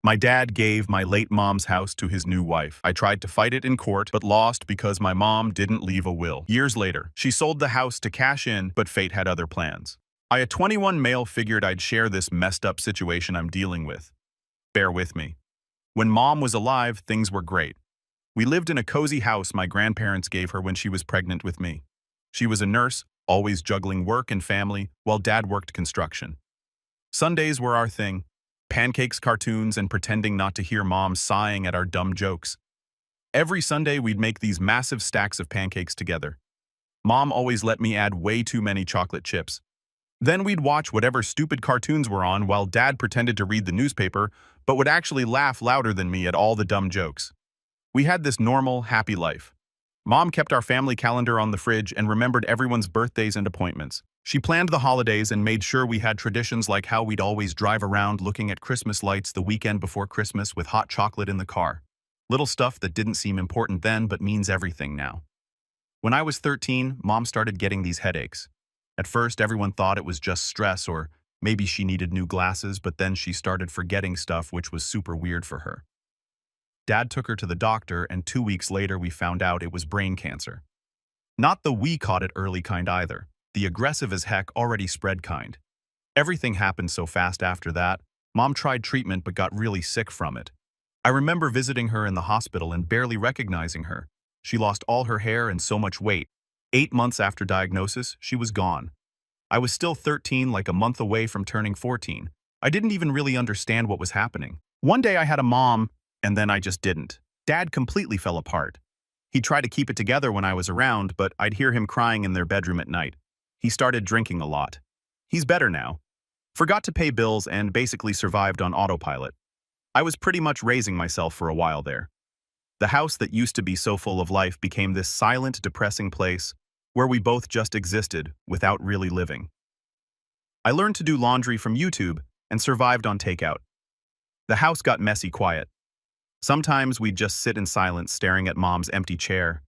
My dad gave my late mom's house to his new wife. I tried to fight it in court, but lost because my mom didn't leave a will. Years later, she sold the house to cash in, but fate had other plans. I, a 21 male, figured I'd share this messed up situation I'm dealing with. Bear with me. When mom was alive, things were great. We lived in a cozy house my grandparents gave her when she was pregnant with me. She was a nurse, always juggling work and family, while dad worked construction. Sundays were our thing. Pancakes, cartoons, and pretending not to hear mom sighing at our dumb jokes. Every Sunday, we'd make these massive stacks of pancakes together. Mom always let me add way too many chocolate chips. Then we'd watch whatever stupid cartoons were on while dad pretended to read the newspaper, but would actually laugh louder than me at all the dumb jokes. We had this normal, happy life. Mom kept our family calendar on the fridge and remembered everyone's birthdays and appointments. She planned the holidays and made sure we had traditions like how we'd always drive around looking at Christmas lights the weekend before Christmas with hot chocolate in the car. Little stuff that didn't seem important then but means everything now. When I was 13, Mom started getting these headaches. At first, everyone thought it was just stress or maybe she needed new glasses, but then she started forgetting stuff, which was super weird for her. Dad took her to the doctor, and 2 weeks later we found out it was brain cancer. Not the we caught it early kind either. The aggressive as heck already spread kind. Everything happened so fast after that. Mom tried treatment but got really sick from it. I remember visiting her in the hospital and barely recognizing her. She lost all her hair and so much weight. 8 months after diagnosis, she was gone. I was still 13, like a month away from turning 14. I didn't even really understand what was happening. One day I had a mom, and then I just didn't. Dad completely fell apart. He'd try to keep it together when I was around, but I'd hear him crying in their bedroom at night. He started drinking a lot. He's better now. Forgot to pay bills and basically survived on autopilot. I was pretty much raising myself for a while there. The house that used to be so full of life became this silent, depressing place where we both just existed without really living. I learned to do laundry from YouTube and survived on takeout. The house got messy quiet. Sometimes we'd just sit in silence staring at Mom's empty chair.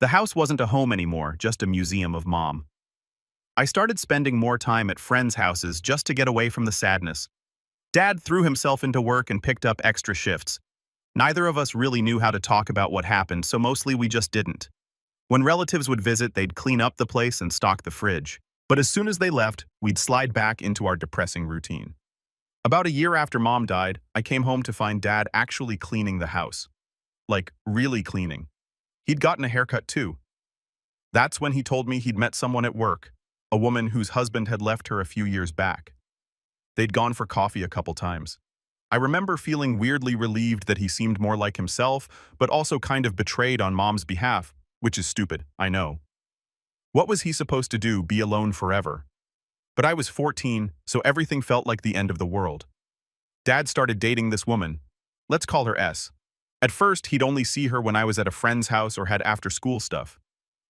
The house wasn't a home anymore, just a museum of Mom. I started spending more time at friends' houses just to get away from the sadness. Dad threw himself into work and picked up extra shifts. Neither of us really knew how to talk about what happened, so mostly we just didn't. When relatives would visit, they'd clean up the place and stock the fridge. But as soon as they left, we'd slide back into our depressing routine. About a year after Mom died, I came home to find Dad actually cleaning the house. Like, really cleaning. He'd gotten a haircut too. That's when he told me he'd met someone at work, a woman whose husband had left her a few years back. They'd gone for coffee a couple times. I remember feeling weirdly relieved that he seemed more like himself, but also kind of betrayed on Mom's behalf, which is stupid, I know. What was he supposed to do, be alone forever? But I was 14, so everything felt like the end of the world. Dad started dating this woman. Let's call her S. At first, he'd only see her when I was at a friend's house or had after-school stuff.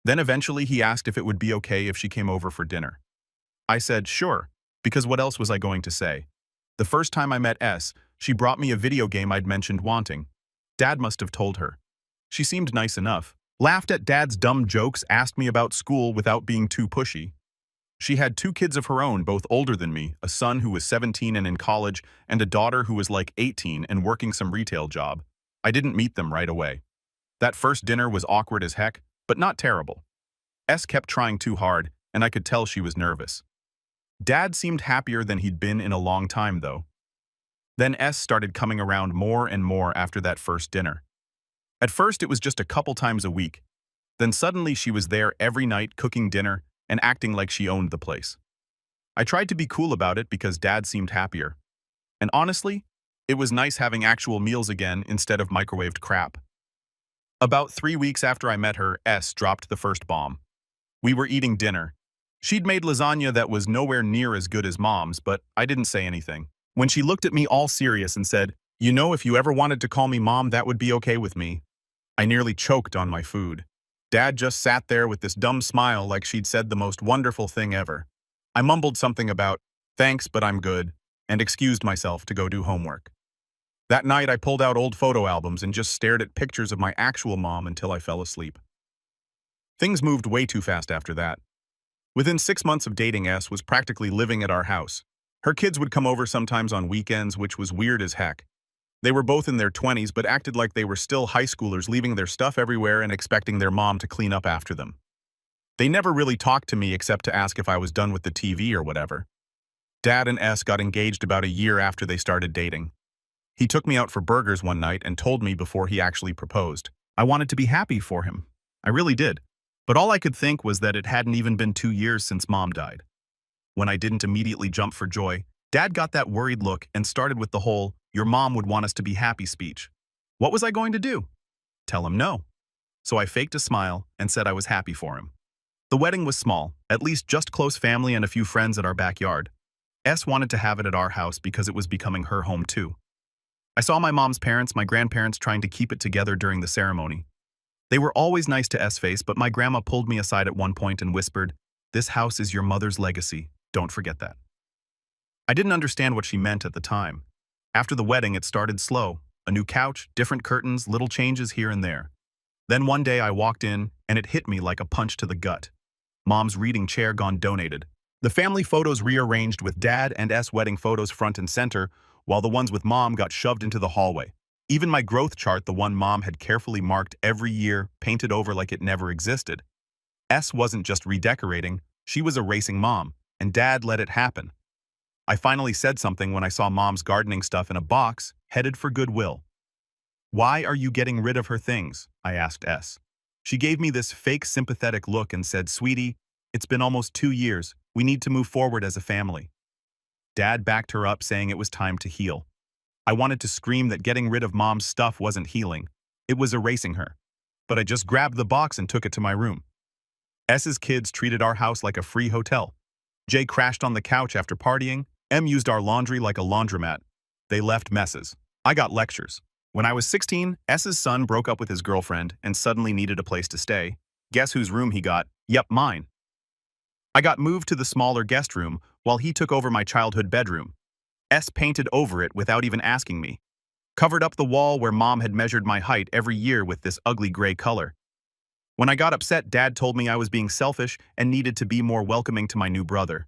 Then eventually he asked if it would be okay if she came over for dinner. I said, sure, because what else was I going to say? The first time I met S, she brought me a video game I'd mentioned wanting. Dad must have told her. She seemed nice enough, laughed at Dad's dumb jokes, asked me about school without being too pushy. She had 2 kids of her own, both older than me, a son who was 17 and in college, and a daughter who was like 18 and working some retail job. I didn't meet them right away. That first dinner was awkward as heck, but not terrible. S kept trying too hard, and I could tell she was nervous. Dad seemed happier than he'd been in a long time, though. Then S started coming around more and more after that first dinner. At first, it was just a couple times a week. Then suddenly she was there every night cooking dinner and acting like she owned the place. I tried to be cool about it because Dad seemed happier. And honestly, it was nice having actual meals again instead of microwaved crap. About 3 weeks after I met her, S dropped the first bomb. We were eating dinner. She'd made lasagna that was nowhere near as good as Mom's, but I didn't say anything. When she looked at me all serious and said, "You know, if you ever wanted to call me Mom, that would be okay with me," I nearly choked on my food. Dad just sat there with this dumb smile like she'd said the most wonderful thing ever. I mumbled something about, "Thanks, but I'm good," and excused myself to go do homework. That night, I pulled out old photo albums and just stared at pictures of my actual mom until I fell asleep. Things moved way too fast after that. Within 6 months of dating, S was practically living at our house. Her kids would come over sometimes on weekends, which was weird as heck. They were both in their 20s but acted like they were still high schoolers, leaving their stuff everywhere and expecting their mom to clean up after them. They never really talked to me except to ask if I was done with the TV or whatever. Dad and S got engaged about a year after they started dating. He took me out for burgers one night and told me before he actually proposed. I wanted to be happy for him. I really did. But all I could think was that it hadn't even been 2 years since Mom died. When I didn't immediately jump for joy, Dad got that worried look and started with the whole, "Your mom would want us to be happy" speech. What was I going to do? Tell him no. So I faked a smile and said I was happy for him. The wedding was small, at least just close family and a few friends at our backyard. S wanted to have it at our house because it was becoming her home too. I saw my mom's parents, my grandparents trying to keep it together during the ceremony. They were always nice to S-Face, but my grandma pulled me aside at one point and whispered, "This house is your mother's legacy. Don't forget that." I didn't understand what she meant at the time. After the wedding, it started slow. A new couch, different curtains, little changes here and there. Then one day I walked in, and it hit me like a punch to the gut. Mom's reading chair gone donated. The family photos rearranged with Dad and S wedding photos front and center, while the ones with Mom got shoved into the hallway. Even my growth chart, the one Mom had carefully marked every year, painted over like it never existed. S wasn't just redecorating, she was erasing Mom, and Dad let it happen. I finally said something when I saw Mom's gardening stuff in a box, headed for Goodwill. "Why are you getting rid of her things?" I asked S. She gave me this fake sympathetic look and said, "Sweetie, it's been almost 2 years. We need to move forward as a family." Dad backed her up, saying it was time to heal. I wanted to scream that getting rid of Mom's stuff wasn't healing. It was erasing her. But I just grabbed the box and took it to my room. S's kids treated our house like a free hotel. Jay crashed on the couch after partying. M used our laundry like a laundromat. They left messes. I got lectures. When I was 16, S's son broke up with his girlfriend and suddenly needed a place to stay. Guess whose room he got? Yep, mine. I got moved to the smaller guest room while he took over my childhood bedroom. S painted over it without even asking me. Covered up the wall where Mom had measured my height every year with this ugly gray color. When I got upset, Dad told me I was being selfish and needed to be more welcoming to my new brother.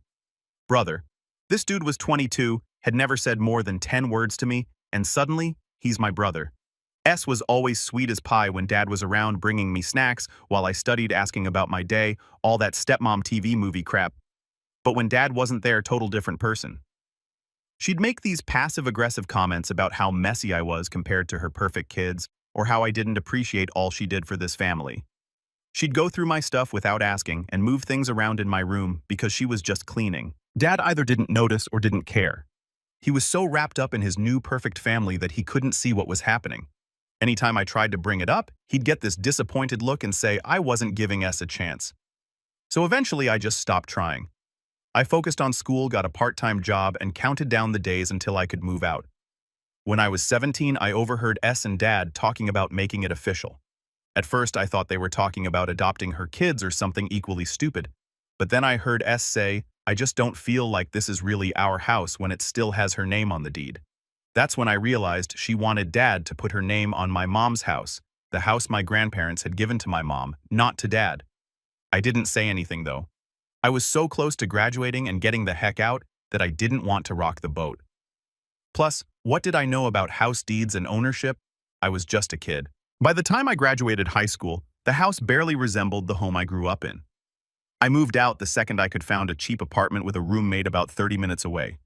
Brother. This dude was 22, had never said more than 10 words to me, and suddenly, he's my brother. S was always sweet as pie when Dad was around, bringing me snacks while I studied, asking about my day, all that stepmom TV movie crap. But when Dad wasn't there, total different person. She'd make these passive-aggressive comments about how messy I was compared to her perfect kids, or how I didn't appreciate all she did for this family. She'd go through my stuff without asking and move things around in my room because she was just cleaning. Dad either didn't notice or didn't care. He was so wrapped up in his new perfect family that he couldn't see what was happening. Anytime I tried to bring it up, he'd get this disappointed look and say I wasn't giving S a chance. So eventually I just stopped trying. I focused on school, got a part-time job, and counted down the days until I could move out. When I was 17, I overheard S and Dad talking about making it official. At first, I thought they were talking about adopting her kids or something equally stupid. But then I heard S say, "I just don't feel like this is really our house when it still has her name on the deed." That's when I realized she wanted Dad to put her name on my mom's house, the house my grandparents had given to my mom, not to Dad. I didn't say anything, though. I was so close to graduating and getting the heck out that I didn't want to rock the boat. Plus, what did I know about house deeds and ownership? I was just a kid. By the time I graduated high school, the house barely resembled the home I grew up in. I moved out the second I could find a cheap apartment with a roommate about 30 minutes away.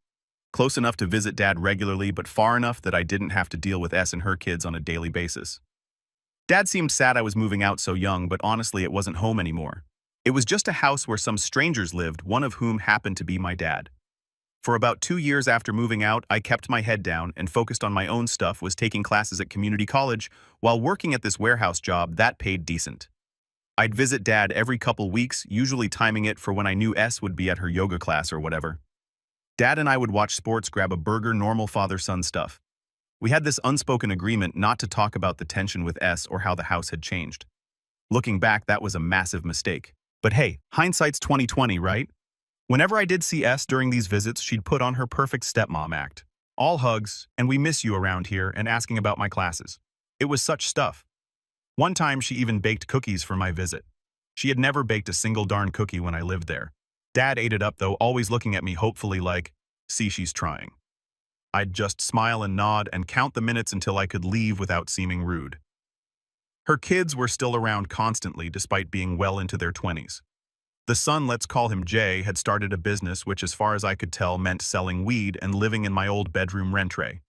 Close enough to visit Dad regularly, but far enough that I didn't have to deal with S and her kids on a daily basis. Dad seemed sad I was moving out so young, but honestly, it wasn't home anymore. It was just a house where some strangers lived, one of whom happened to be my dad. For about 2 years after moving out, I kept my head down and focused on my own stuff, was taking classes at community college while working at this warehouse job that paid decent. I'd visit Dad every couple weeks, usually timing it for when I knew S would be at her yoga class or whatever. Dad and I would watch sports, grab a burger, normal father-son stuff. We had this unspoken agreement not to talk about the tension with S or how the house had changed. Looking back, that was a massive mistake. But hey, hindsight's 20/20, right? Whenever I did see S during these visits, she'd put on her perfect stepmom act. All hugs, and "we miss you around here," and asking about my classes. It was such stuff. One time she even baked cookies for my visit. She had never baked a single darn cookie when I lived there. Dad ate it up though, always looking at me hopefully like, "See, she's trying." I'd just smile and nod and count the minutes until I could leave without seeming rude. Her kids were still around constantly despite being well into their 20s. The son, let's call him Jay, had started a business which, as far as I could tell, meant selling weed and living in my old bedroom rentray.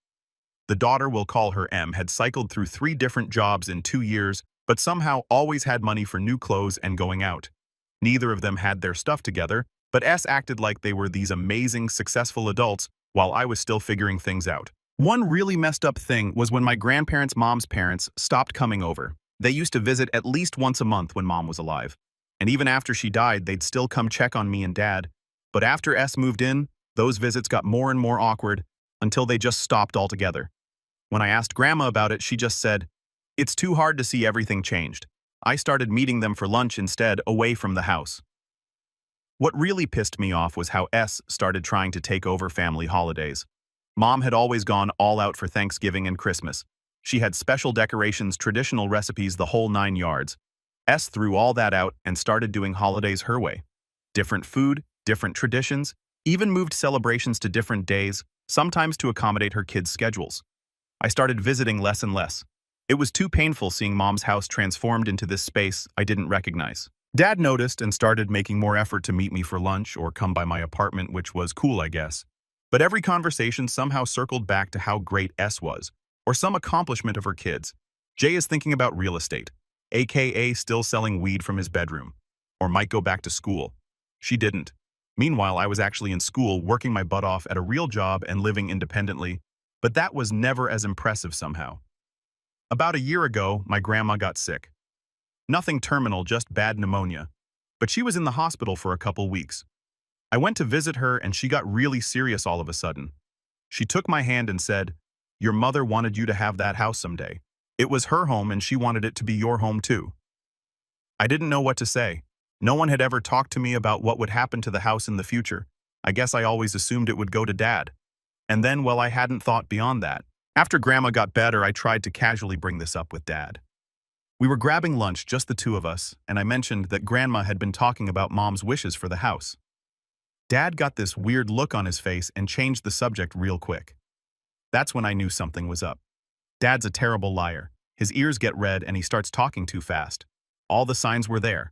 The daughter, we'll call her M, had cycled through 3 different jobs in 2 years, but somehow always had money for new clothes and going out. Neither of them had their stuff together, but S acted like they were these amazing, successful adults while I was still figuring things out. One really messed up thing was when my grandparents' mom's parents stopped coming over. They used to visit at least once a month when Mom was alive. And even after she died, they'd still come check on me and Dad. But after S moved in, those visits got more and more awkward until they just stopped altogether. When I asked Grandma about it, she just said, "It's too hard to see everything changed. I started meeting them for lunch instead, away from the house." What really pissed me off was how S started trying to take over family holidays. Mom had always gone all out for Thanksgiving and Christmas. She had special decorations, traditional recipes, the whole 9 yards. S threw all that out and started doing holidays her way. Different food, different traditions, even moved celebrations to different days, sometimes to accommodate her kids' schedules. I started visiting less and less. It was too painful seeing Mom's house transformed into this space I didn't recognize. Dad noticed and started making more effort to meet me for lunch or come by my apartment, which was cool, I guess. But every conversation somehow circled back to how great S was, or some accomplishment of her kids. Jay is thinking about real estate, aka still selling weed from his bedroom, or might go back to school. She didn't. Meanwhile, I was actually in school, working my butt off at a real job and living independently, but that was never as impressive somehow. About a year ago, my grandma got sick. Nothing terminal, just bad pneumonia. But she was in the hospital for a couple weeks. I went to visit her and she got really serious all of a sudden. She took my hand and said, "Your mother wanted you to have that house someday. It was her home and she wanted it to be your home too." I didn't know what to say. No one had ever talked to me about what would happen to the house in the future. I guess I always assumed it would go to Dad. And then, well, I hadn't thought beyond that. After Grandma got better, I tried to casually bring this up with Dad. We were grabbing lunch, just the two of us, and I mentioned that Grandma had been talking about Mom's wishes for the house. Dad got this weird look on his face and changed the subject real quick. That's when I knew something was up. Dad's a terrible liar. His ears get red and he starts talking too fast. All the signs were there.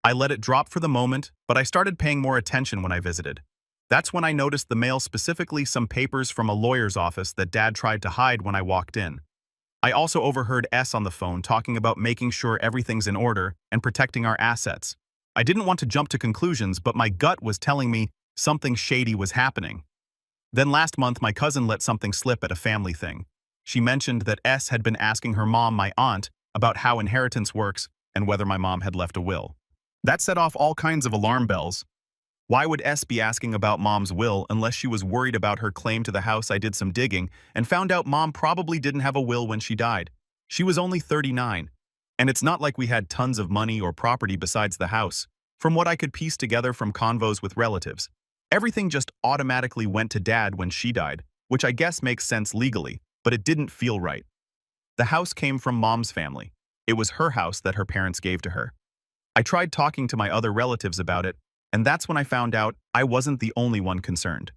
I let it drop for the moment, but I started paying more attention when I visited. That's when I noticed the mail, specifically some papers from a lawyer's office that Dad tried to hide when I walked in. I also overheard S on the phone talking about making sure everything's in order and protecting our assets. I didn't want to jump to conclusions, but my gut was telling me something shady was happening. Then last month, my cousin let something slip at a family thing. She mentioned that S had been asking her mom, my aunt, about how inheritance works and whether my mom had left a will. That set off all kinds of alarm bells. Why would S be asking about Mom's will unless she was worried about her claim to the house? I did some digging and found out Mom probably didn't have a will when she died. She was only 39. And it's not like we had tons of money or property besides the house. From what I could piece together from convos with relatives, everything just automatically went to Dad when she died, which I guess makes sense legally, but it didn't feel right. The house came from Mom's family. It was her house that her parents gave to her. I tried talking to my other relatives about it, and that's when I found out I wasn't the only one concerned.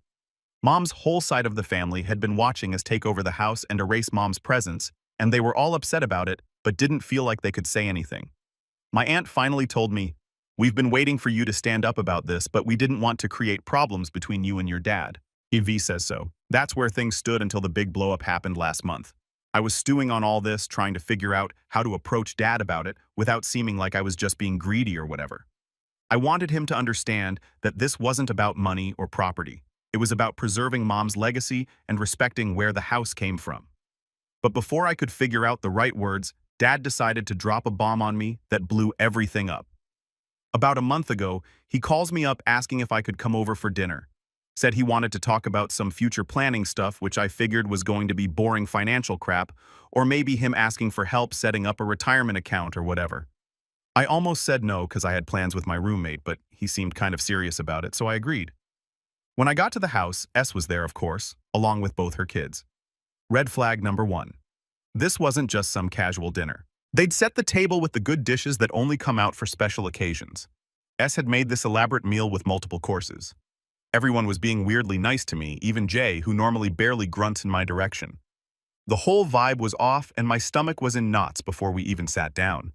Mom's whole side of the family had been watching us take over the house and erase Mom's presence, and they were all upset about it, but didn't feel like they could say anything. My aunt finally told me, "We've been waiting for you to stand up about this, but we didn't want to create problems between you and your dad. EV says so." That's where things stood until the big blow-up happened last month. I was stewing on all this, trying to figure out how to approach Dad about it without seeming like I was just being greedy or whatever. I wanted him to understand that this wasn't about money or property. It was about preserving Mom's legacy and respecting where the house came from. But before I could figure out the right words, Dad decided to drop a bomb on me that blew everything up. About a month ago, he calls me up asking if I could come over for dinner. Said he wanted to talk about some future planning stuff, which I figured was going to be boring financial crap, or maybe him asking for help setting up a retirement account or whatever. I almost said no because I had plans with my roommate, but he seemed kind of serious about it, so I agreed. When I got to the house, S was there, of course, along with both her kids. Red flag number 1. This wasn't just some casual dinner. They'd set the table with the good dishes that only come out for special occasions. S had made this elaborate meal with multiple courses. Everyone was being weirdly nice to me, even Jay, who normally barely grunts in my direction. The whole vibe was off and my stomach was in knots before we even sat down.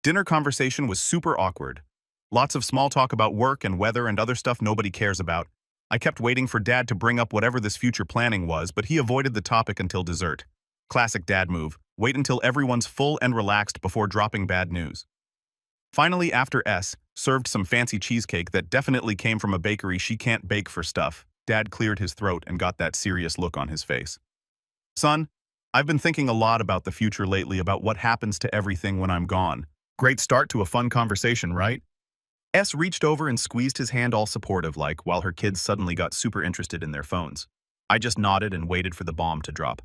Dinner conversation was super awkward. Lots of small talk about work and weather and other stuff nobody cares about. I kept waiting for Dad to bring up whatever this future planning was, but he avoided the topic until dessert. Classic dad move. Wait until everyone's full and relaxed before dropping bad news. Finally, after S served some fancy cheesecake that definitely came from a bakery she can't bake for stuff, Dad cleared his throat and got that serious look on his face. Son, I've been thinking a lot about the future lately, about what happens to everything when I'm gone. Great start to a fun conversation, right? S reached over and squeezed his hand all supportive like, while her kids suddenly got super interested in their phones. I just nodded and waited for the bomb to drop.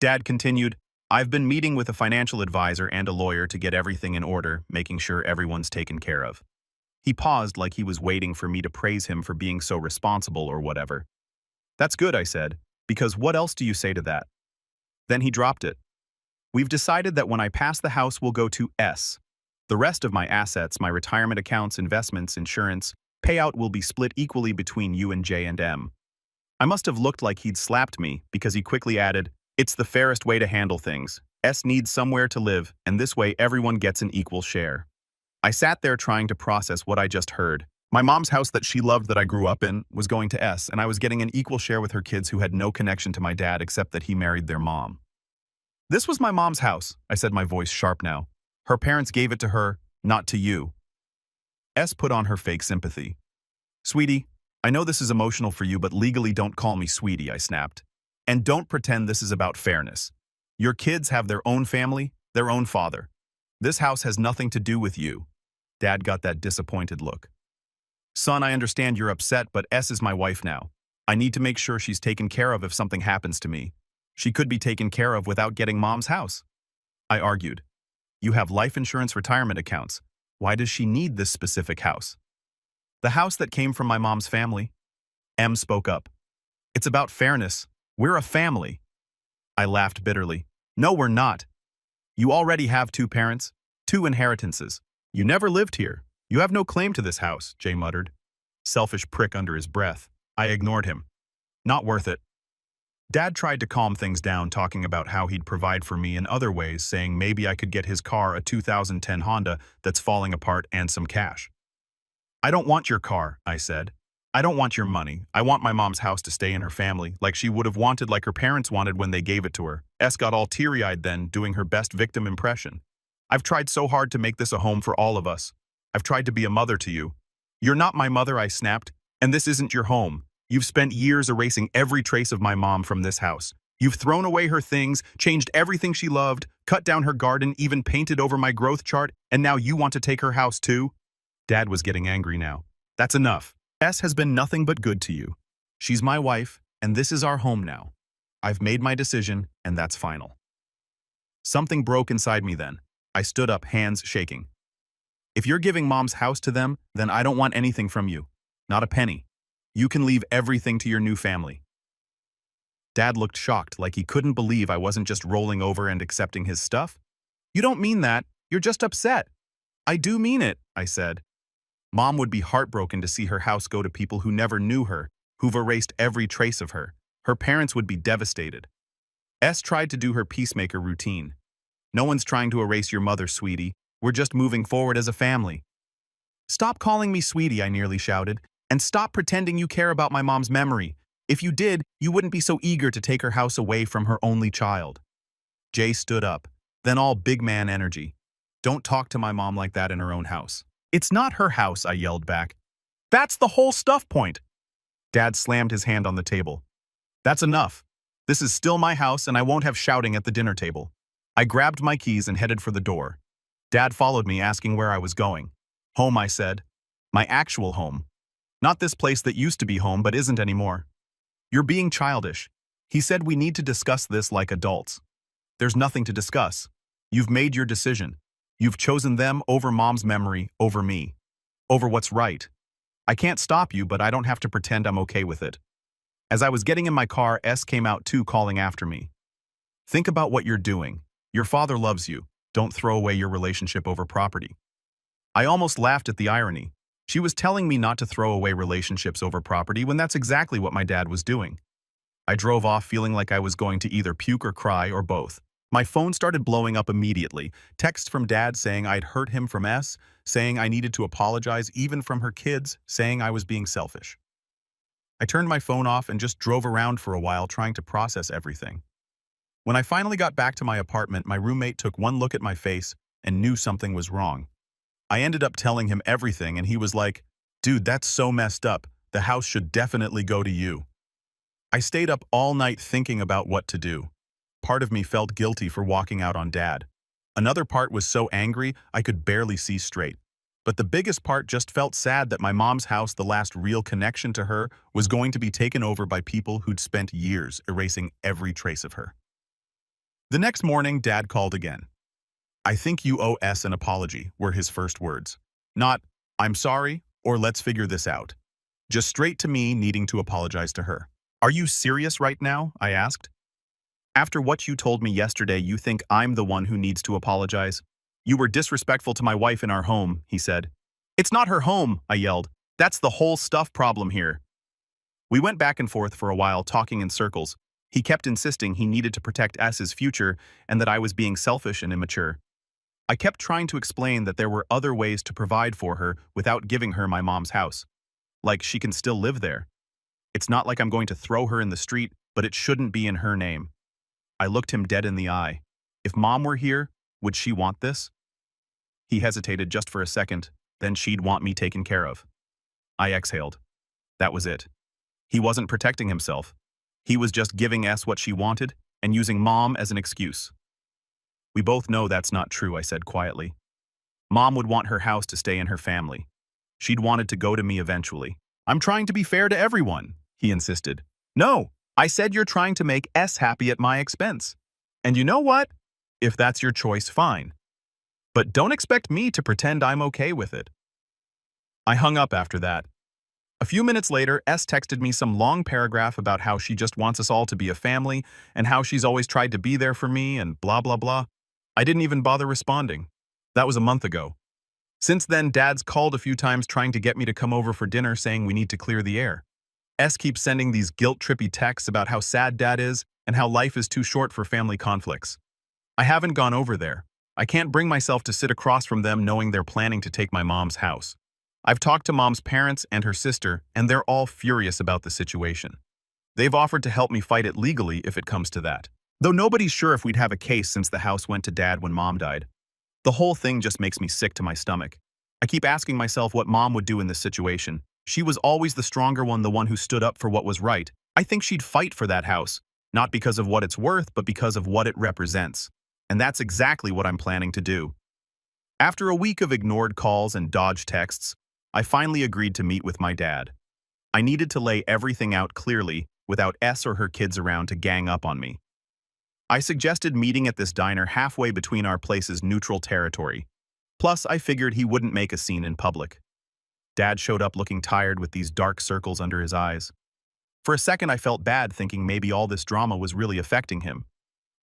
Dad continued, I've been meeting with a financial advisor and a lawyer to get everything in order, making sure everyone's taken care of. He paused like he was waiting for me to praise him for being so responsible or whatever. That's good, I said, because what else do you say to that? Then he dropped it. We've decided that when I pass the house, we'll go to S. The rest of my assets, my retirement accounts, investments, insurance, payout will be split equally between you and J and M. I must have looked like he'd slapped me because he quickly added, it's the fairest way to handle things. S needs somewhere to live, and this way everyone gets an equal share. I sat there trying to process what I just heard. My mom's house that she loved that I grew up in was going to S, and I was getting an equal share with her kids who had no connection to my dad except that he married their mom. This was my mom's house, I said, my voice sharp now. Her parents gave it to her, not to you. S put on her fake sympathy. Sweetie, I know this is emotional for you, but legally don't call me sweetie, I snapped. And don't pretend this is about fairness. Your kids have their own family, their own father. This house has nothing to do with you. Dad got that disappointed look. Son, I understand you're upset, but S is my wife now. I need to make sure she's taken care of if something happens to me. She could be taken care of without getting mom's house. I argued. You have life insurance, retirement accounts. Why does she need this specific house? The house that came from my mom's family. M spoke up. It's about fairness. We're a family. I laughed bitterly. No, we're not. You already have 2 parents, 2 inheritances. You never lived here. You have no claim to this house, Jay muttered. Selfish prick under his breath. I ignored him. Not worth it. Dad tried to calm things down, talking about how he'd provide for me in other ways, saying maybe I could get his car, a 2010 Honda that's falling apart, and some cash. I don't want your car, I said. I don't want your money. I want my mom's house to stay in her family, like she would have wanted, like her parents wanted when they gave it to her. S got all teary-eyed then, doing her best victim impression. I've tried so hard to make this a home for all of us. I've tried to be a mother to you. You're not my mother, I snapped, and this isn't your home. You've spent years erasing every trace of my mom from this house. You've thrown away her things, changed everything she loved, cut down her garden, even painted over my growth chart, and now you want to take her house too? Dad was getting angry now. That's enough. S has been nothing but good to you. She's my wife, and this is our home now. I've made my decision, and that's final. Something broke inside me then. I stood up, hands shaking. If you're giving mom's house to them, then I don't want anything from you. Not a penny. You can leave everything to your new family. Dad looked shocked, like he couldn't believe I wasn't just rolling over and accepting his stuff. You don't mean that. You're just upset. I do mean it, I said. Mom would be heartbroken to see her house go to people who never knew her, who've erased every trace of her. Her parents would be devastated. S tried to do her peacemaker routine. No one's trying to erase your mother, sweetie. We're just moving forward as a family. Stop calling me sweetie, I nearly shouted, and stop pretending you care about my mom's memory. If you did, you wouldn't be so eager to take her house away from her only child. Jay stood up, then all big man energy. Don't talk to my mom like that in her own house. It's not her house, I yelled back. That's the whole stuff point. Dad slammed his hand on the table. That's enough. This is still my house, and I won't have shouting at the dinner table. I grabbed my keys and headed for the door. Dad followed me, asking where I was going. Home, I said. My actual home. Not this place that used to be home but isn't anymore. You're being childish. He said we need to discuss this like adults. There's nothing to discuss. You've made your decision. You've chosen them over mom's memory, over me. Over what's right. I can't stop you, but I don't have to pretend I'm okay with it. As I was getting in my car, S came out too, calling after me. Think about what you're doing. Your father loves you. Don't throw away your relationship over property. I almost laughed at the irony. She was telling me not to throw away relationships over property when that's exactly what my dad was doing. I drove off feeling like I was going to either puke or cry or both. My phone started blowing up immediately. Texts from Dad saying I'd hurt him from S, saying I needed to apologize, even from her kids, saying I was being selfish. I turned my phone off and just drove around for a while trying to process everything. When I finally got back to my apartment, my roommate took one look at my face and knew something was wrong. I ended up telling him everything and he was like, "Dude, that's so messed up. The house should definitely go to you." I stayed up all night thinking about what to do. Part of me felt guilty for walking out on Dad. Another part was so angry I could barely see straight. But the biggest part just felt sad that my mom's house, the last real connection to her, was going to be taken over by people who'd spent years erasing every trace of her. The next morning, Dad called again. "I think you owe S an apology," were his first words. Not, "I'm sorry," or "let's figure this out." Just straight to me needing to apologize to her. "Are you serious right now?" I asked. "After what you told me yesterday, you think I'm the one who needs to apologize? You were disrespectful to my wife in our home," he said. "It's not her home," I yelled. "That's the whole stuff problem here." We went back and forth for a while, talking in circles. He kept insisting he needed to protect S's future and that I was being selfish and immature. I kept trying to explain that there were other ways to provide for her without giving her my mom's house. Like, she can still live there. It's not like I'm going to throw her in the street, but it shouldn't be in her name. I looked him dead in the eye. If Mom were here, would she want this? He hesitated just for a second, then she'd want me taken care of. I exhaled. That was it. He wasn't protecting himself. He was just giving S what she wanted and using Mom as an excuse. "We both know that's not true," I said quietly. "Mom would want her house to stay in her family. She'd wanted to go to me eventually." "I'm trying to be fair to everyone," he insisted. "No, I said you're trying to make S happy at my expense. And you know what? If that's your choice, fine. But don't expect me to pretend I'm okay with it." I hung up after that. A few minutes later, S texted me some long paragraph about how she just wants us all to be a family and how she's always tried to be there for me and blah blah blah. I didn't even bother responding. That was a month ago. Since then, Dad's called a few times trying to get me to come over for dinner, saying we need to clear the air. S keeps sending these guilt-trippy texts about how sad Dad is and how life is too short for family conflicts. I haven't gone over there. I can't bring myself to sit across from them knowing they're planning to take my mom's house. I've talked to Mom's parents and her sister, and they're all furious about the situation. They've offered to help me fight it legally if it comes to that. Though nobody's sure if we'd have a case since the house went to Dad when Mom died. The whole thing just makes me sick to my stomach. I keep asking myself what Mom would do in this situation. She was always the stronger one, the one who stood up for what was right. I think she'd fight for that house, not because of what it's worth, but because of what it represents. And that's exactly what I'm planning to do. After a week of ignored calls and dodged texts, I finally agreed to meet with my dad. I needed to lay everything out clearly without S or her kids around to gang up on me. I suggested meeting at this diner halfway between our places' neutral territory. Plus, I figured he wouldn't make a scene in public. Dad showed up looking tired with these dark circles under his eyes. For a second, I felt bad, thinking maybe all this drama was really affecting him.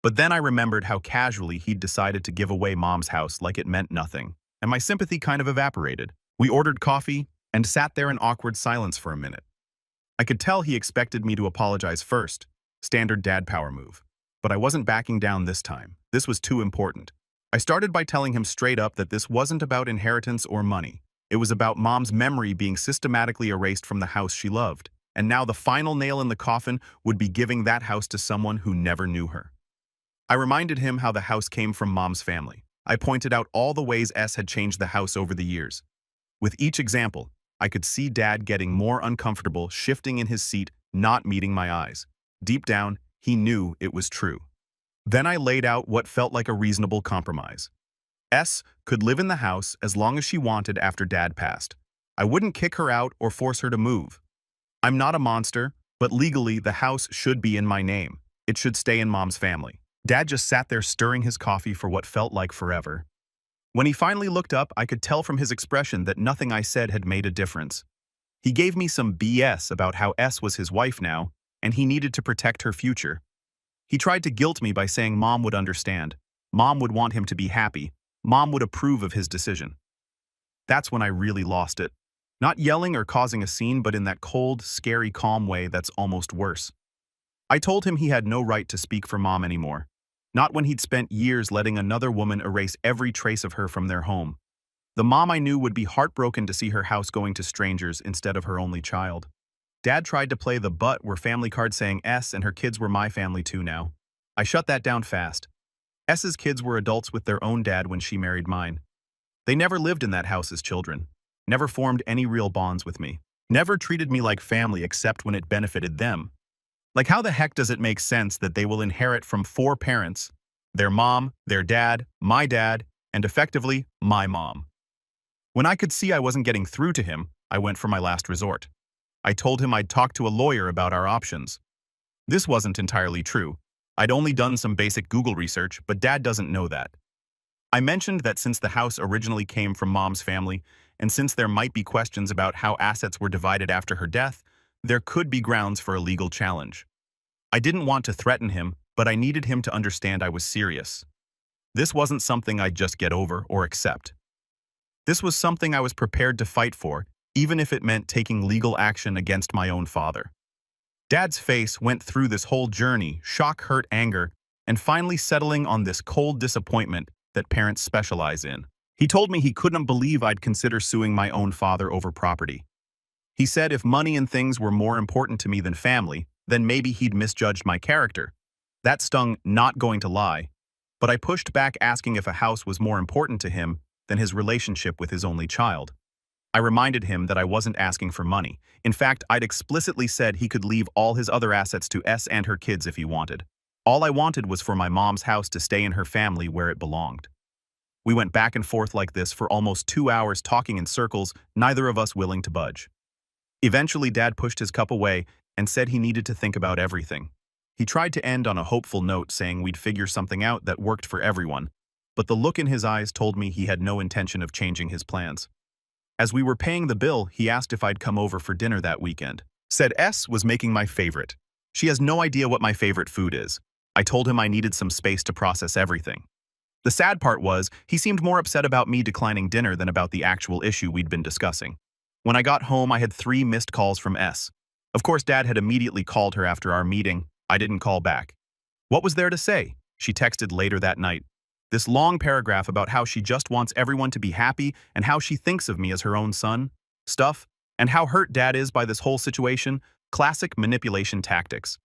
But then I remembered how casually he'd decided to give away Mom's house like it meant nothing, and my sympathy kind of evaporated. We ordered coffee and sat there in awkward silence for a minute. I could tell he expected me to apologize first, standard dad power move. But I wasn't backing down this time. This was too important. I started by telling him straight up that this wasn't about inheritance or money. It was about Mom's memory being systematically erased from the house she loved. And now the final nail in the coffin would be giving that house to someone who never knew her. I reminded him how the house came from Mom's family. I pointed out all the ways S had changed the house over the years. With each example, I could see Dad getting more uncomfortable, shifting in his seat, not meeting my eyes. Deep down, he knew it was true. Then I laid out what felt like a reasonable compromise. S could live in the house as long as she wanted after Dad passed. I wouldn't kick her out or force her to move. I'm not a monster, but legally the house should be in my name. It should stay in Mom's family. Dad just sat there stirring his coffee for what felt like forever. When he finally looked up, I could tell from his expression that nothing I said had made a difference. He gave me some BS about how S was his wife now, and he needed to protect her future. He tried to guilt me by saying Mom would understand. Mom would want him to be happy. Mom would approve of his decision. That's when I really lost it. Not yelling or causing a scene, but in that cold, scary, calm way that's almost worse. I told him he had no right to speak for Mom anymore. Not when he'd spent years letting another woman erase every trace of her from their home. The mom I knew would be heartbroken to see her house going to strangers instead of her only child. Dad tried to play the "but" were family card saying S and her kids were my family too now. I shut that down fast. S's kids were adults with their own dad when she married mine. They never lived in that house as children. Never formed any real bonds with me. Never treated me like family except when it benefited them. Like, how the heck does it make sense that they will inherit from 4 parents, their mom, their dad, and effectively, my mom? When I could see I wasn't getting through to him, I went for my last resort. I told him I'd talk to a lawyer about our options. This wasn't entirely true. I'd only done some basic Google research, but Dad doesn't know that. I mentioned that since the house originally came from Mom's family, and since there might be questions about how assets were divided after her death, there could be grounds for a legal challenge. I didn't want to threaten him, but I needed him to understand I was serious. This wasn't something I'd just get over or accept. This was something I was prepared to fight for, even if it meant taking legal action against my own father. Dad's face went through this whole journey, shock, hurt, anger, and finally settling on this cold disappointment that parents specialize in. He told me he couldn't believe I'd consider suing my own father over property. He said if money and things were more important to me than family, then maybe he'd misjudged my character. That stung, not going to lie, but I pushed back asking if a house was more important to him than his relationship with his only child. I reminded him that I wasn't asking for money. In fact, I'd explicitly said he could leave all his other assets to S and her kids if he wanted. All I wanted was for my mom's house to stay in her family where it belonged. We went back and forth like this for almost 2 hours, talking in circles, neither of us willing to budge. Eventually, Dad pushed his cup away and said he needed to think about everything. He tried to end on a hopeful note, saying we'd figure something out that worked for everyone, but the look in his eyes told me he had no intention of changing his plans. As we were paying the bill, he asked if I'd come over for dinner that weekend. Said S was making my favorite. She has no idea what my favorite food is. I told him I needed some space to process everything. The sad part was, he seemed more upset about me declining dinner than about the actual issue we'd been discussing. When I got home, I had 3 missed calls from S. Of course, Dad had immediately called her after our meeting. I didn't call back. What was there to say? She texted later that night. This long paragraph about how she just wants everyone to be happy and how she thinks of me as her own son. Stuff. And how hurt Dad is by this whole situation. Classic manipulation tactics.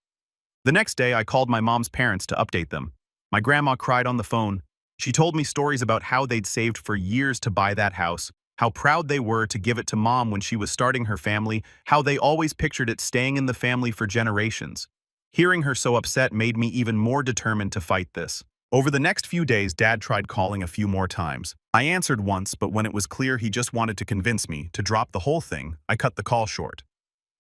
The next day, I called my mom's parents to update them. My grandma cried on the phone. She told me stories about how they'd saved for years to buy that house, how proud they were to give it to Mom when she was starting her family, how they always pictured it staying in the family for generations. Hearing her so upset made me even more determined to fight this. Over the next few days, Dad tried calling a few more times. I answered once, but when it was clear he just wanted to convince me to drop the whole thing, I cut the call short.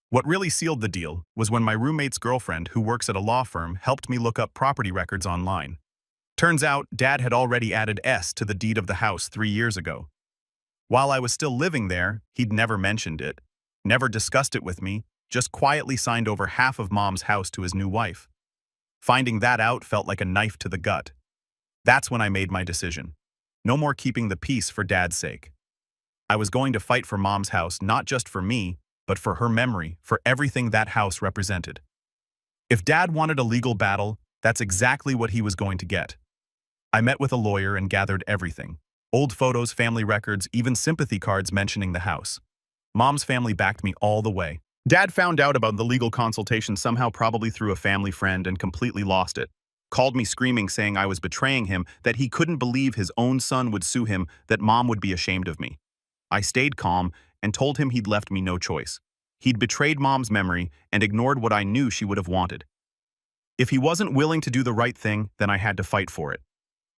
What really sealed the deal was when my roommate's girlfriend, who works at a law firm, helped me look up property records online. Turns out, Dad had already added S to the deed of the house 3 years ago. While I was still living there, he'd never mentioned it, never discussed it with me, just quietly signed over half of Mom's house to his new wife. Finding that out felt like a knife to the gut. That's when I made my decision. No more keeping the peace for Dad's sake. I was going to fight for Mom's house, not just for me, but for her memory, for everything that house represented. If Dad wanted a legal battle, that's exactly what he was going to get. I met with a lawyer and gathered everything. Old photos, family records, even sympathy cards mentioning the house. Mom's family backed me all the way. Dad found out about the legal consultation somehow, probably through a family friend, and completely lost it. Called me screaming, saying I was betraying him, that he couldn't believe his own son would sue him, that Mom would be ashamed of me. I stayed calm and told him he'd left me no choice. He'd betrayed Mom's memory and ignored what I knew she would have wanted. If he wasn't willing to do the right thing, then I had to fight for it.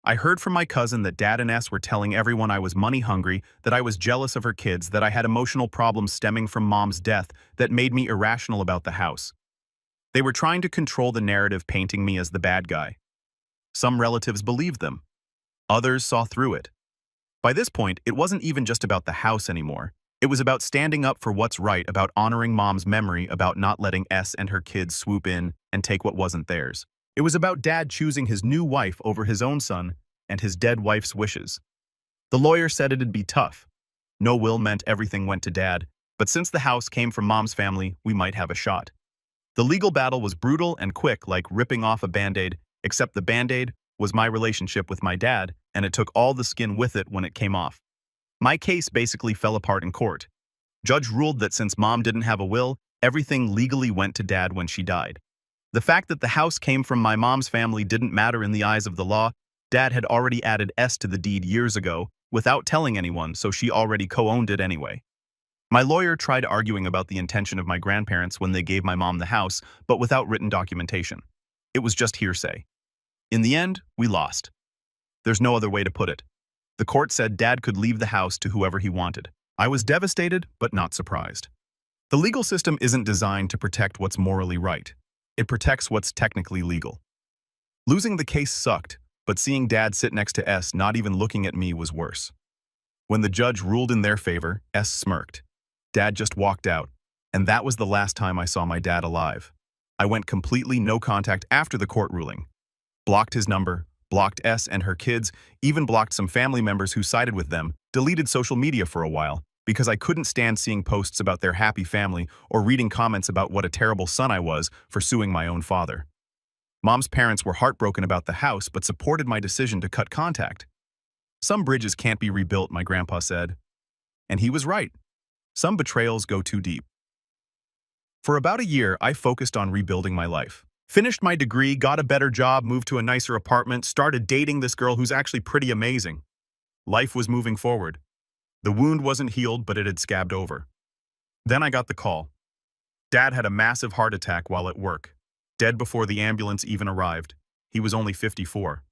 I heard from my cousin that Dad and S were telling everyone I was money hungry, that I was jealous of her kids, that I had emotional problems stemming from Mom's death that made me irrational about the house. They were trying to control the narrative, painting me as the bad guy. Some relatives believed them. Others saw through it. By this point, it wasn't even just about the house anymore. It was about standing up for what's right, about honoring Mom's memory, about not letting S and her kids swoop in and take what wasn't theirs. It was about Dad choosing his new wife over his own son and his dead wife's wishes. The lawyer said it'd be tough. No will meant everything went to Dad, But since the house came from mom's family, we might have a shot. The legal battle was brutal and quick, like ripping off a band-aid, except the band-aid was my relationship with my dad, and it took all the skin with it when it came off. My case basically fell apart in court. Judge ruled that since mom didn't have a will, everything legally went to dad when she died. The fact that the house came from my mom's family didn't matter in the eyes of the law. Dad had already added S to the deed years ago, without telling anyone, so she already co-owned it anyway. My lawyer tried arguing about the intention of my grandparents when they gave my mom the house, but without written documentation. It was just hearsay. In the end, we lost. There's no other way to put it. The court said Dad could leave the house to whoever he wanted. I was devastated, but not surprised. The legal system isn't designed to protect what's morally right. It protects what's technically legal. Losing the case sucked, but seeing Dad sit next to S not even looking at me was worse. When the judge ruled in their favor, S smirked. Dad just walked out, and that was the last time I saw my dad alive. I went completely no contact after the court ruling. Blocked his number, blocked S and her kids, even blocked some family members who sided with them, deleted social media for a while, because I couldn't stand seeing posts about their happy family or reading comments about what a terrible son I was for suing my own father. Mom's parents were heartbroken about the house but supported my decision to cut contact. Some bridges can't be rebuilt, my grandpa said. And he was right. Some betrayals go too deep. For about a year, I focused on rebuilding my life. Finished my degree, got a better job, moved to a nicer apartment, started dating this girl who's actually pretty amazing. Life was moving forward. The wound wasn't healed, but it had scabbed over. Then I got the call. Dad had a massive heart attack while at work, dead before the ambulance even arrived. He was only 54.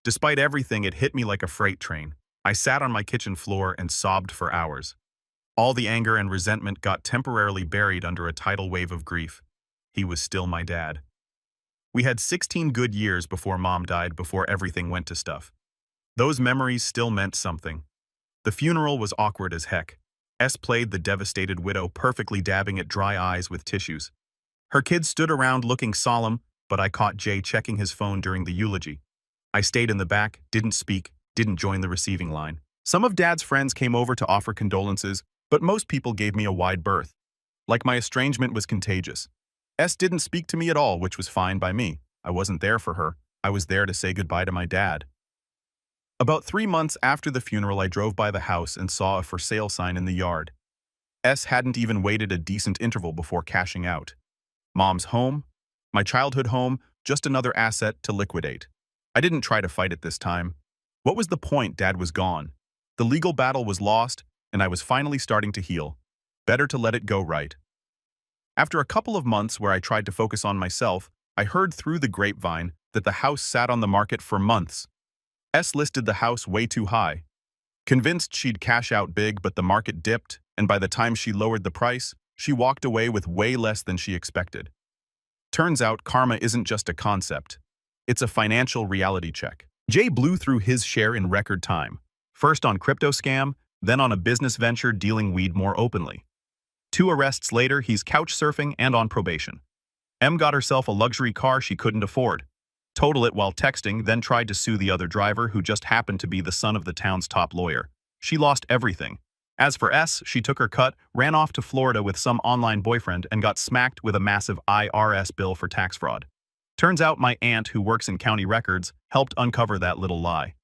Despite everything, it hit me like a freight train. I sat on my kitchen floor and sobbed for hours. All the anger and resentment got temporarily buried under a tidal wave of grief. He was still my dad. We had 16 good years before Mom died, before everything went to stuff. Those memories still meant something. The funeral was awkward as heck. S played the devastated widow, perfectly dabbing at dry eyes with tissues. Her kids stood around looking solemn, but I caught Jay checking his phone during the eulogy. I stayed in the back, didn't speak, didn't join the receiving line. Some of Dad's friends came over to offer condolences, but most people gave me a wide berth. Like my estrangement was contagious. S didn't speak to me at all, which was fine by me. I wasn't there for her. I was there to say goodbye to my dad. About 3 months after the funeral, I drove by the house and saw a for sale sign in the yard. S hadn't even waited a decent interval before cashing out. Mom's home, my childhood home, just another asset to liquidate. I didn't try to fight it this time. What was the point? Dad was gone. The legal battle was lost, and I was finally starting to heal. Better to let it go right. After a couple of months where I tried to focus on myself, I heard through the grapevine that the house sat on the market for months. S listed the house way too high. Convinced she'd cash out big, but the market dipped, and by the time she lowered the price, she walked away with way less than she expected. Turns out karma isn't just a concept. It's a financial reality check. Jay blew through his share in record time. First on crypto scam, then on a business venture dealing weed more openly. 2 arrests later, he's couch surfing and on probation. M got herself a luxury car she couldn't afford. Totaled it while texting, then tried to sue the other driver, who just happened to be the son of the town's top lawyer. She lost everything. As for S, she took her cut, ran off to Florida with some online boyfriend, and got smacked with a massive IRS bill for tax fraud. Turns out my aunt, who works in county records, helped uncover that little lie.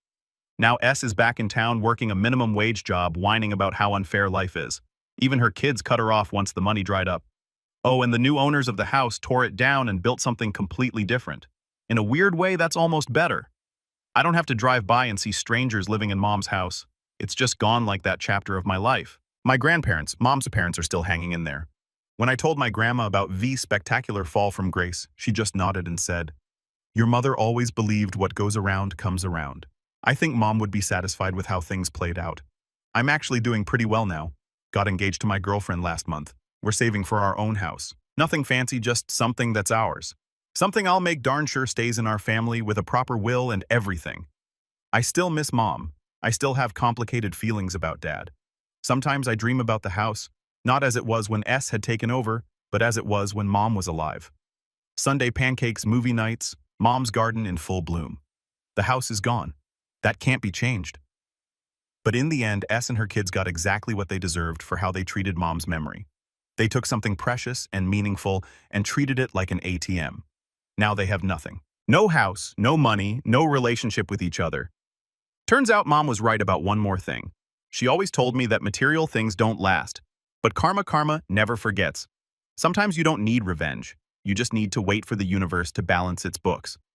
Now S is back in town working a minimum wage job, whining about how unfair life is. Even her kids cut her off once the money dried up. Oh, and the new owners of the house tore it down and built something completely different. In a weird way, that's almost better. I don't have to drive by and see strangers living in Mom's house. It's just gone like that chapter of my life. My grandparents, Mom's parents, are still hanging in there. When I told my grandma about V's spectacular fall from grace, she just nodded and said, "Your mother always believed what goes around comes around." I think Mom would be satisfied with how things played out. I'm actually doing pretty well now. Got engaged to my girlfriend last month. We're saving for our own house. Nothing fancy, just something that's ours. Something I'll make darn sure stays in our family with a proper will and everything. I still miss Mom. I still have complicated feelings about Dad. Sometimes I dream about the house, not as it was when S had taken over, but as it was when Mom was alive. Sunday pancakes, movie nights, Mom's garden in full bloom. The house is gone. That can't be changed. But in the end, S and her kids got exactly what they deserved for how they treated mom's memory. They took something precious and meaningful and treated it like an ATM. Now they have nothing. No house, no money, no relationship with each other. Turns out mom was right about one more thing. She always told me that material things don't last. But karma never forgets. Sometimes you don't need revenge. You just need to wait for the universe to balance its books.